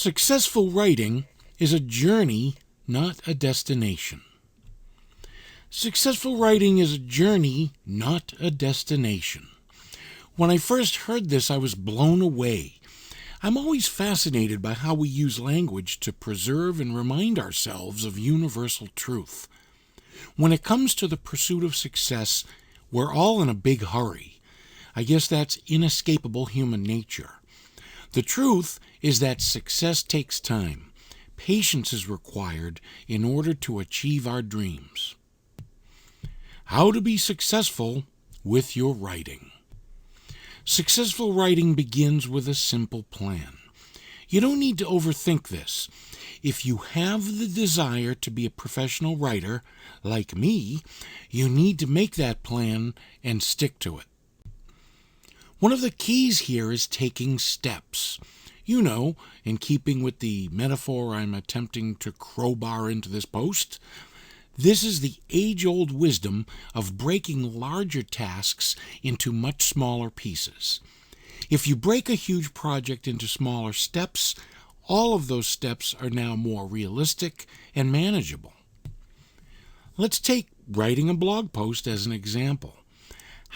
Successful writing is a journey, not a destination. Successful writing is a journey, not a destination. When I first heard this, I was blown away. I'm always fascinated by how we use language to preserve and remind ourselves of universal truth. When it comes to the pursuit of success, we're all in a big hurry. I guess that's inescapable human nature. The truth is that success takes time. Patience is required in order to achieve our dreams. How to be successful with your writing. Successful writing begins with a simple plan. You don't need to overthink this. If you have the desire to be a professional writer, like me, you need to make that plan and stick to it. One of the keys here is taking steps. You know, in keeping with the metaphor I'm attempting to crowbar into this post, this is the age-old wisdom of breaking larger tasks into much smaller pieces. If you break a huge project into smaller steps, all of those steps are now more realistic and manageable. Let's take writing a blog post as an example.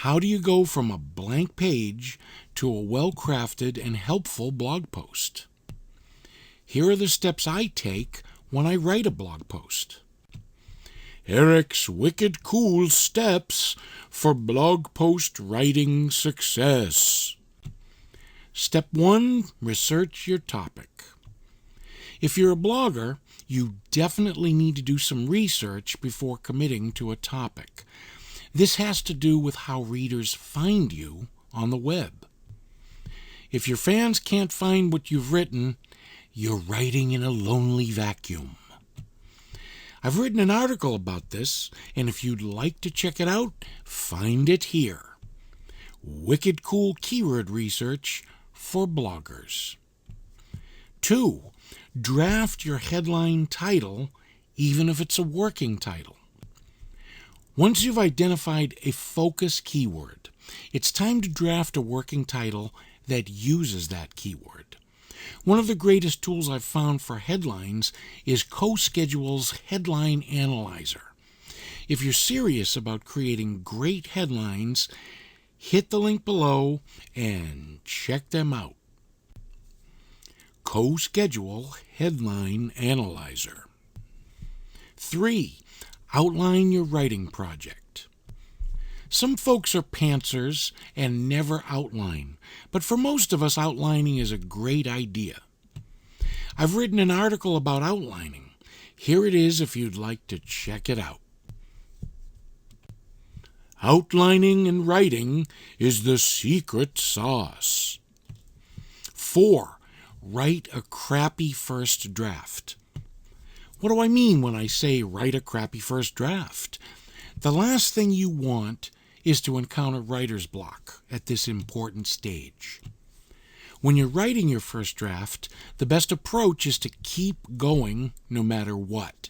How do you go from a blank page to a well-crafted and helpful blog post? Here are the steps I take when I write a blog post. Erik's wicked cool steps for blog post writing success. Step 1, research your topic. If you're a blogger, you definitely need to do some research before committing to a topic. This has to do with how readers find you on the web. If your fans can't find what you've written, you're writing in a lonely vacuum. I've written an article about this, and if you'd like to check it out, find it here. Wicked cool keyword research for bloggers. 2, draft your headline title, even if it's a working title. Once you've identified a focus keyword, it's time to draft a working title that uses that keyword. One of the greatest tools I've found for headlines is CoSchedule's Headline Analyzer. If you're serious about creating great headlines, hit the link below and check them out. CoSchedule Headline Analyzer. 3, outline your writing project. Some folks are pantsers and never outline, but for most of us, outlining is a great idea. I've written an article about outlining. Here it is if you'd like to check it out. Outlining and writing is the secret sauce. 4, write a crappy first draft. What do I mean when I say write a crappy first draft? The last thing you want is to encounter writer's block at this important stage. When you're writing your first draft, the best approach is to keep going no matter what.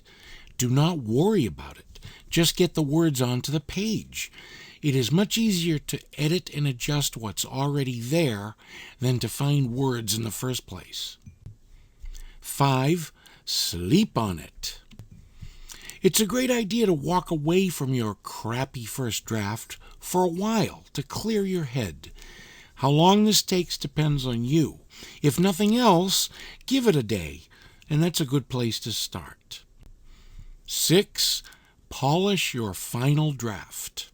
Do not worry about it. Just get the words onto the page. It is much easier to edit and adjust what's already there than to find words in the first place. 5, sleep on it. It's a great idea to walk away from your crappy first draft for a while to clear your head. How long this takes depends on you. If nothing else, give it a day, and that's a good place to start. 6, polish your final draft.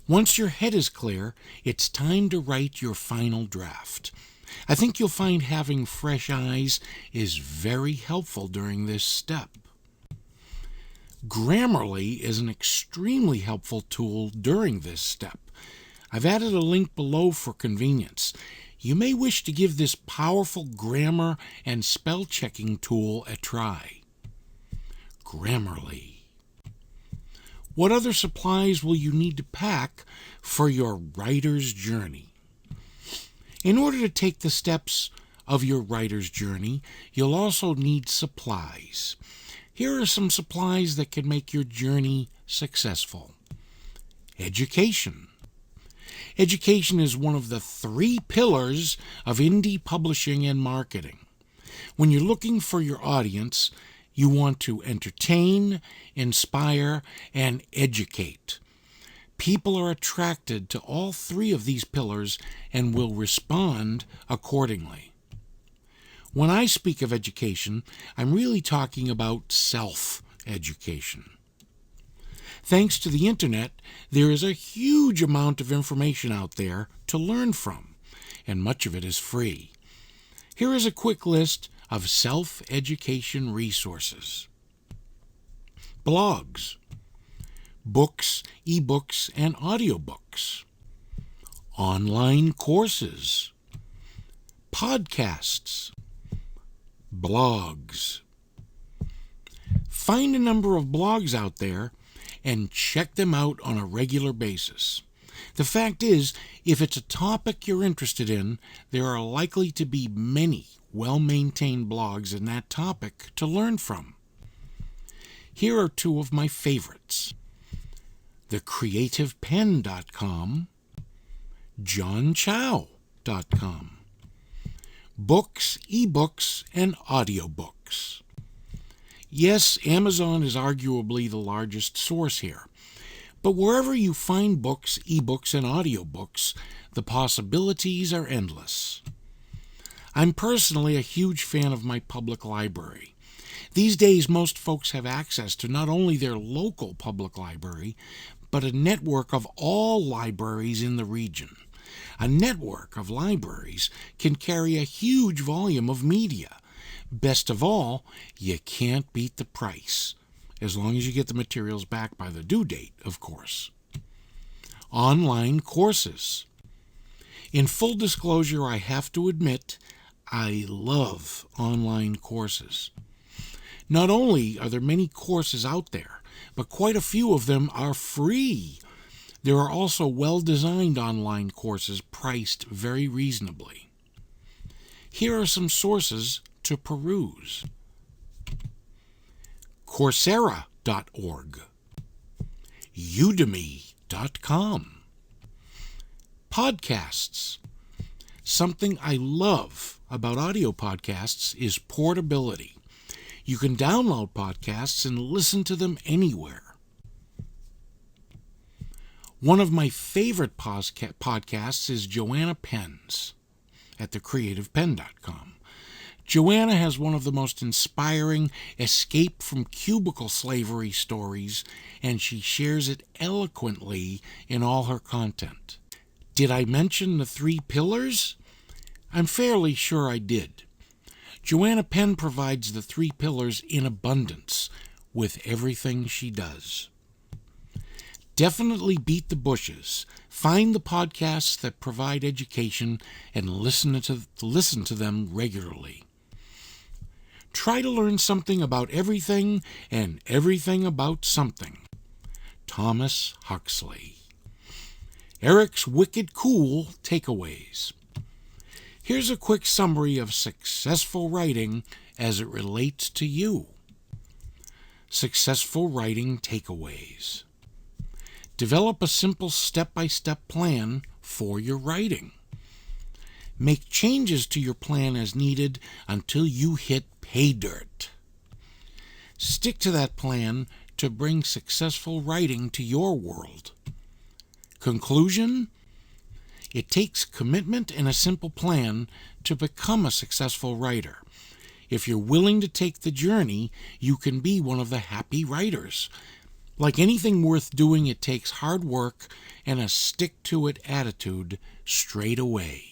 Once your head is clear, it's time to write your final draft. I think you'll find having fresh eyes is very helpful during this step. Grammarly is an extremely helpful tool during this step. I've added a link below for convenience. You may wish to give this powerful grammar and spell checking tool a try. Grammarly. What other supplies will you need to pack for your writer's journey? In order to take the steps of your writer's journey, you'll also need supplies. Here are some supplies that can make your journey successful. Education. Education is one of the 3 pillars of indie publishing and marketing. When you're looking for your audience, you want to entertain, inspire, and educate. People are attracted to all three of these pillars and will respond accordingly. When I speak of education, I'm really talking about self-education. Thanks to the internet, there is a huge amount of information out there to learn from, and much of it is free. Here is a quick list of self-education resources. Blogs, books, ebooks, and audiobooks, online courses, podcasts, blogs. Find a number of blogs out there and check them out on a regular basis. The fact is, if it's a topic you're interested in, there are likely to be many well-maintained blogs in that topic to learn from. Here are two of my favorites: thecreativepen.com, johnchow.com. Books, ebooks, and audiobooks. Yes, Amazon is arguably the largest source here, but wherever you find books, ebooks, and audiobooks, the possibilities are endless. I'm personally a huge fan of my public library. These days, most folks have access to not only their local public library, but a network of all libraries in the region. A network of libraries can carry a huge volume of media. Best of all, you can't beat the price, as long as you get the materials back by the due date, of course. Online courses. In full disclosure, I have to admit, I love online courses. Not only are there many courses out there, but quite a few of them are free. There are also well-designed online courses priced very reasonably. Here are some sources to peruse. Coursera.org, Udemy.com. Podcasts. Something I love about audio podcasts is portability. You can download podcasts and listen to them anywhere. One of my favorite podcasts is Joanna Penn's at thecreativepen.com. Joanna has one of the most inspiring escape from cubicle slavery stories, and she shares it eloquently in all her content. Did I mention the 3 pillars? I'm fairly sure I did. Joanna Penn provides the 3 pillars in abundance with everything she does. Definitely beat the bushes. Find the podcasts that provide education and listen to them regularly. Try to learn something about everything and everything about something. Thomas Huxley. Erik's Wicked Cool Takeaways. Here's a quick summary of successful writing as it relates to you. Successful writing takeaways. Develop a simple step-by-step plan for your writing. Make changes to your plan as needed until you hit pay dirt. Stick to that plan to bring successful writing to your world. Conclusion? It takes commitment and a simple plan to become a successful writer. If you're willing to take the journey, you can be one of the happy writers. Like anything worth doing, it takes hard work and a stick-to-it attitude straight away.